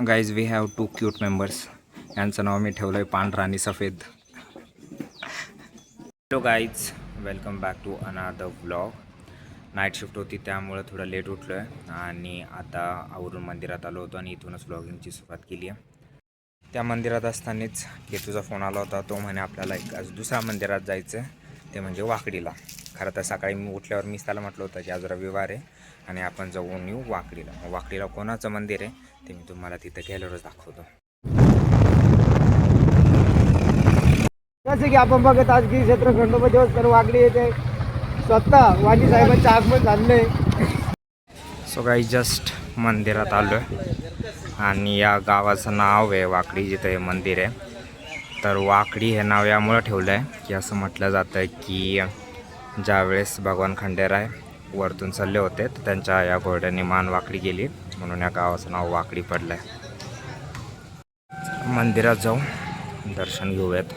Guys we have 2 cute members. यांचं नाव मी ठेवलं आहे पांढरा आणि सफेद. Hello guys, welcome back to another vlog. Night shift होती त्यामुळं थोडं लेट उठलो आहे आणि आता आवरून मंदिरात आलो होतो आणि इथूनच व्लॉगिंगची सुरुवात केली आहे. त्या मंदिरात असतानाच केतूचा फोन आला होता. तो म्हणे आपल्याला आज दुसऱ्या मंदिरात जायचं आहे, ते म्हणजे वाकडीला. खरं तर सकाळी मी उठल्यावर मीच त्याला म्हटलं होतं की आज रविवार आहे आणि आपण जाऊन येऊ वाकडीला. वाकडीला कोणाचं मंदिर आहे ते मी तुम्हाला तिथं गेल्यावरच दाखवतो. जसे की आपण बघत आज की क्षेत्र खंडोबा देवस्थान वाकडी येते स्वतः वाणी साहेबांच्या आगमन झाले. सो काही जस्ट मंदिरात आलो आहे आणि या गावाचं नाव आहे वाकडी, जिथं हे मंदिर आहे. तर वाकडी हे नाव यामुळं ठेवलं आहे की असं म्हटलं जातं की ज्यावेळेस भगवान खंडेराय वरतून चालले होते तर त्यांच्या या घोड्याने मान वाकडी गेली, म्हणून या गावाचं नाव वाकडी पडलं आहे. मंदिरात जाऊ दर्शन घेऊयात.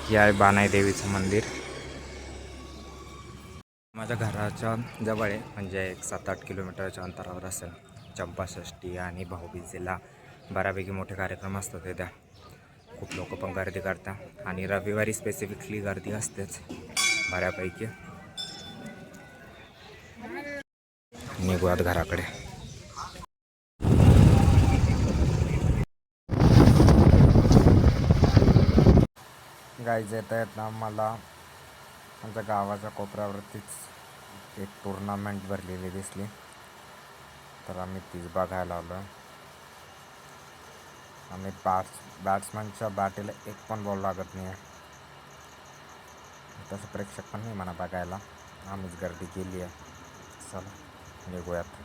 हे आहे बानाई देवीचं मंदिर. माझ्या घराच्या जवळ आहे, म्हणजे एक 7-8 किलोमीटरच्या अंतरावर असेल. चंपाषष्ठी आणि भाऊबीजेला बऱ्यापैकी मोठे कार्यक्रम असतात तिथे. खूप लोक पण गर्दी करतात आणि रविवारी स्पेसिफिकली गर्दी असतेच बऱ्यापैकी. निघूयात घराकडे. गाईज येत आहेत ना, मला आमच्या गावाच्या कोपऱ्यावरतीच एक टुर्नामेंट भरलेली दिसली, तर आम्ही तीच बघायला आलो. आम्ही बॅट्समनच्या बॅटीला एक पण बॉल लागत नाही आहे, तसं प्रेक्षक पण नाही म्हणा बघायला. आम्हीच गर्दी केली आहे. चला निघूयात.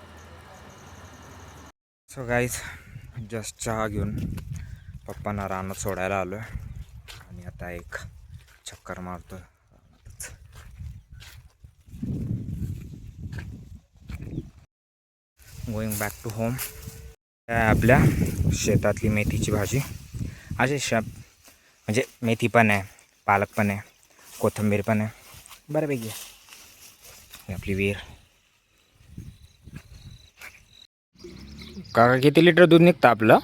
सो गाईज जस्ट चहा घेऊन पप्पांना रानात सोडायला आलो आहे आणि आता एक चक्कर मारतो. Going back to home. आपल्या शेतातली मेथीची भाजी. असे म्हणजे मेथी पण आहे, पालक पण आहे, कोथिंबीर पण आहे, बऱ्यापैकी आहे. आपली विहीर. काका किती लिटर दूध निघतं आपलं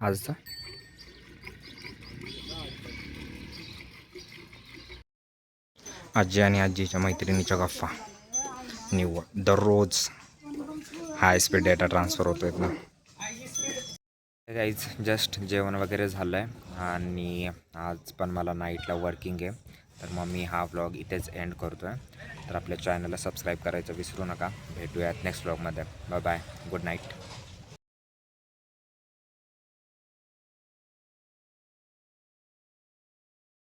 आजचं? आजी आणि आजीच्या मैत्रिणीच्या गप्पा निव्वळ दररोज हाय स्पीड डेटा ट्रान्सफर होतो आहेत ना. गाईज जस्ट जेवण वगैरे झालं आहे आणि आज पण मला नाईटला वर्किंग आहे, तर मग मी हा व्लॉग इथेच एंड करतो आहे. तर आपल्या चॅनलला सबस्क्राईब करायचं विसरू नका. भेटूयात नेक्स्ट व्लॉगमध्ये. Bye bye, good night.